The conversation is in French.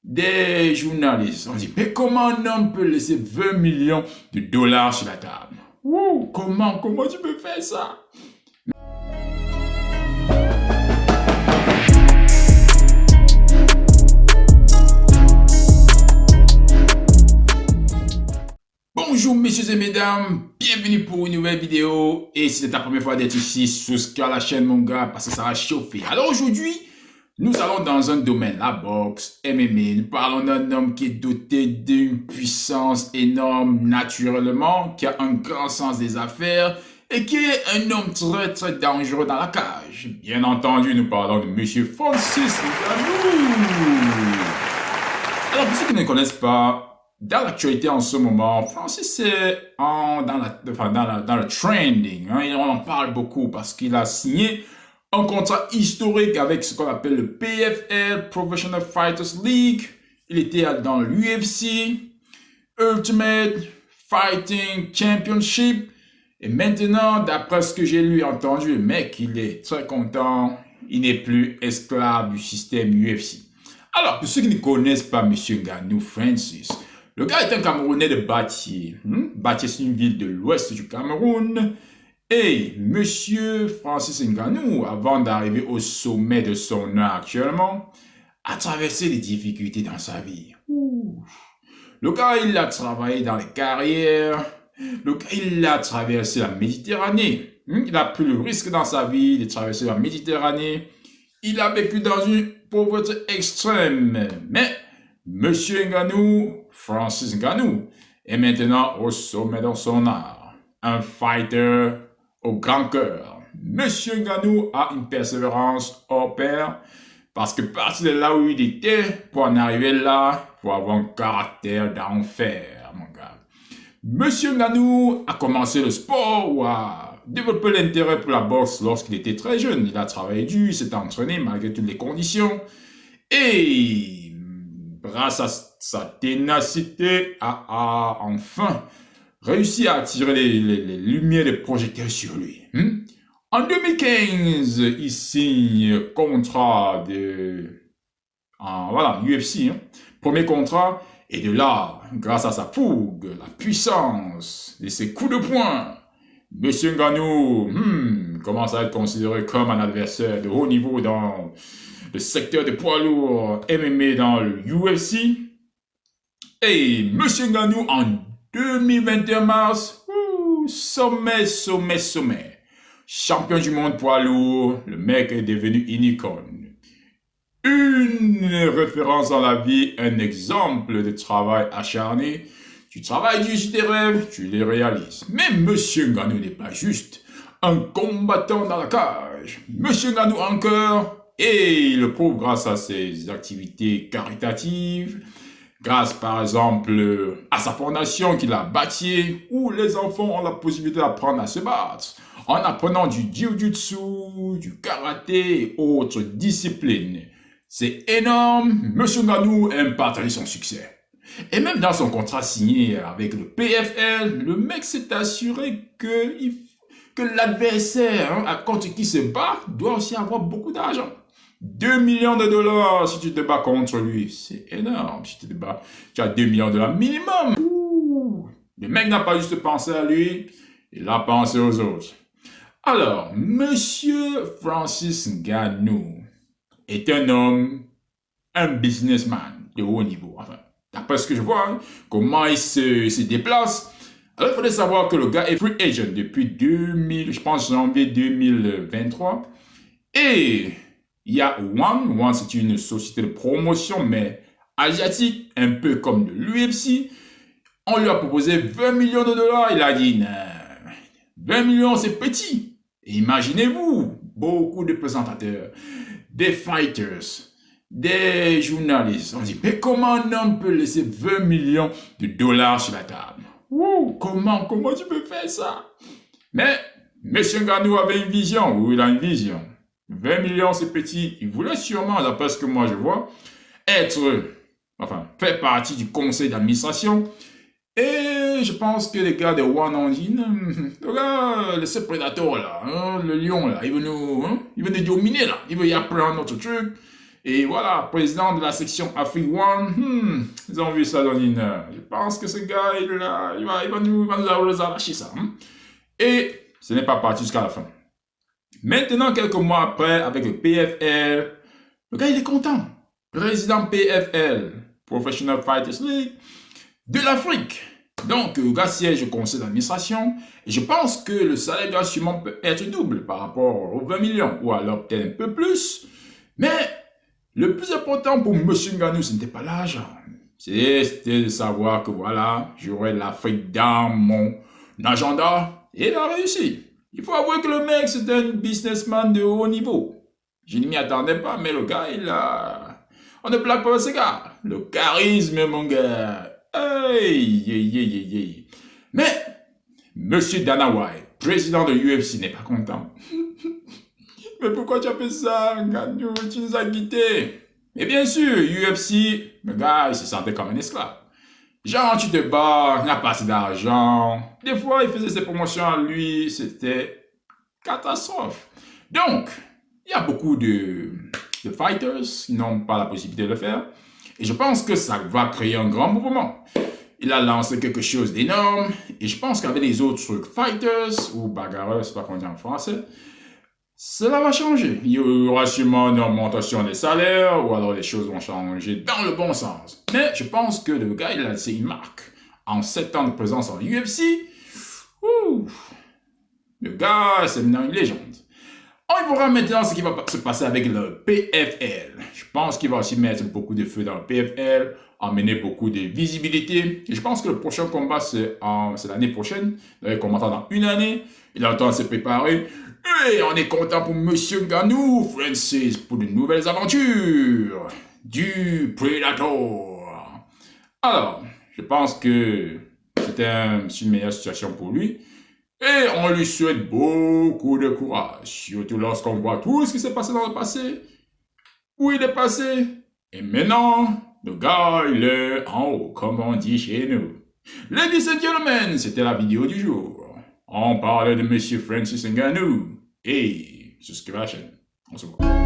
des journalistes. On dit, mais comment un homme peut laisser 20 millions de dollars sur la table? Ouh, comment tu peux faire ça? Bonjour messieurs et mesdames, bienvenue pour une nouvelle vidéo. Et si c'est ta première fois d'être ici, souscris à la chaîne mon gars parce que ça va chauffer. Alors aujourd'hui, nous allons dans un domaine, la boxe, MMA. Nous parlons d'un homme qui est doté d'une puissance énorme naturellement, qui a un grand sens des affaires et qui est un homme très dangereux dans la cage. Bien entendu, nous parlons de monsieur Francis Ngannou. Alors pour ceux qui ne connaissent pas, dans l'actualité en ce moment, Francis est dans le trending. Hein, on en parle beaucoup parce qu'il a signé un contrat historique avec ce qu'on appelle le PFL, Professional Fighters League. Il était dans l'UFC, Ultimate Fighting Championship. Et maintenant, d'après ce que j'ai lu et entendu, le mec, il est très content. Il n'est plus esclave du système UFC. Alors, pour ceux qui ne connaissent pas M. Ngannou Francis, le gars est un Camerounais de Batié. Batié, c'est une ville de l'ouest du Cameroun. Et Monsieur Francis Ngannou, avant d'arriver au sommet de son art actuellement, a traversé des difficultés dans sa vie. Le gars, il a travaillé dans les carrières. Le gars, il a traversé la Méditerranée. Il a pris le risque dans sa vie de traverser la Méditerranée. Il a vécu dans une pauvreté extrême. Mais Monsieur Ngannou, Francis Ngannou, est maintenant au sommet de son art. Un fighter au grand cœur. Monsieur Ngannou a une persévérance hors pair parce que partir de là où il était, pour en arriver là, il faut avoir un caractère d'enfer, mon gars. Monsieur Ngannou a commencé le sport ou a développé l'intérêt pour la boxe lorsqu'il était très jeune. Il a travaillé dur, il s'est entraîné malgré toutes les conditions. Et grâce à sa ténacité, a enfin réussi à attirer les lumières des projecteurs sur lui. En 2015, il signe contrat UFC, premier contrat, et de là, grâce à sa fougue, la puissance de ses coups de poing, Monsieur Ngannou commence à être considéré comme un adversaire de haut niveau dans le secteur des poids lourds MMA dans le UFC. Et Monsieur Ngannou en 2021 mars, sommet. Champion du monde poids lourd, le mec est devenu une icône. Une référence dans la vie, un exemple de travail acharné. Tu travailles dur sur tes rêves, tu les réalises. Mais Monsieur Ngannou n'est pas juste un combattant dans la cage. Monsieur Ngannou encore, et il le prouve grâce à ses activités caritatives, grâce par exemple à sa fondation qu'il a bâtie, où les enfants ont la possibilité d'apprendre à se battre, en apprenant du jiu-jitsu, du karaté et autres disciplines. C'est énorme, Monsieur Ngannou aime partager son succès. Et même dans son contrat signé avec le PFL, le mec s'est assuré que l'adversaire contre qui se bat doit aussi avoir beaucoup d'argent. 2 millions de dollars si tu te bats contre lui. C'est énorme. Si tu te bats, tu as 2 millions de dollars minimum. Le mec n'a pas juste pensé à lui, il a pensé aux autres. Alors, Monsieur Francis Ngannou est un homme, un businessman de haut niveau. Enfin, d'après ce que je vois, comment il se déplace. Alors, il faudrait savoir que le gars est free agent depuis janvier 2023. Et il y a One, c'est une société de promotion, mais asiatique, un peu comme de l'UFC. On lui a proposé 20 millions de dollars. Il a dit, non, 20 millions, c'est petit. Et imaginez-vous, beaucoup de présentateurs, des fighters, des journalistes. On dit, mais comment un homme peut laisser 20 millions de dollars sur la table? Comment tu peux faire ça? Mais M. Ngannou avait une vision, ou il a une vision. 20 millions, c'est petit. Il voulait sûrement, d'après ce que moi je vois, faire partie du conseil d'administration. Et je pense que les gars de One ont dit, ce prédateur là, le lion là, il veut nous dominer là. Il veut y apprendre notre truc. Et voilà, président de la section Afrique One, ils ont vu ça dans une heure. Je pense que ce gars, il va nous arracher ça. Et ce n'est pas parti jusqu'à la fin. Maintenant, quelques mois après, avec le PFL, le gars, il est content. Président PFL, Professional Fighters League, de l'Afrique. Donc, le gars siège au conseil d'administration. Et je pense que le salaire doit sûrement être double par rapport aux 20 millions. Ou alors peut-être un peu plus. Mais le plus important pour M. Ngannou, ce n'était pas l'argent. C'était de savoir que voilà, j'aurais l'Afrique dans mon agenda. Et il a réussi. Il faut avouer que le mec, c'est un businessman de haut niveau. Je ne m'y attendais pas, mais le gars, on ne blague pas ce gars. Le charisme, mon gars. Hey. Mais, Monsieur Dana White, président de UFC, n'est pas content. Mais pourquoi tu as fait ça, Ngannou? Tu nous as quittés. Et bien sûr, UFC, le gars, il se sentait comme un esclave. Genre, tu te bats, il n'a pas assez d'argent. Des fois, il faisait ses promotions à lui, c'était catastrophe. Donc, il y a beaucoup de fighters qui n'ont pas la possibilité de le faire. Et je pense que ça va créer un grand mouvement. Il a lancé quelque chose d'énorme. Et je pense qu'avec les autres fighters, ou bagarreurs, c'est pas qu'on dit en français, cela va changer. Il y aura sûrement une augmentation des salaires, ou alors les choses vont changer dans le bon sens. Mais je pense que le gars, il a laissé une marque. En 7 ans de présence en UFC, le gars, c'est maintenant une légende. On verra maintenant ce qui va se passer avec le PFL. Je pense qu'il va aussi mettre beaucoup de feu dans le PFL, emmener beaucoup de visibilité. Et je pense que le prochain combat, c'est l'année prochaine. Il combattra dans une année. Il a le temps de se préparer. Et on est content pour Monsieur Ngannou, Francis, pour de nouvelles aventures du Predator. Alors, je pense que c'était une meilleure situation pour lui. Et on lui souhaite beaucoup de courage, surtout lorsqu'on voit tout ce qui s'est passé dans le passé, où il est passé. Et maintenant, le gars, il est en haut, comme on dit chez nous. Ladies and gentlemen, c'était la vidéo du jour. On parlait de Monsieur Francis Ngannou. Et jusqu'à la chaîne. On se voit.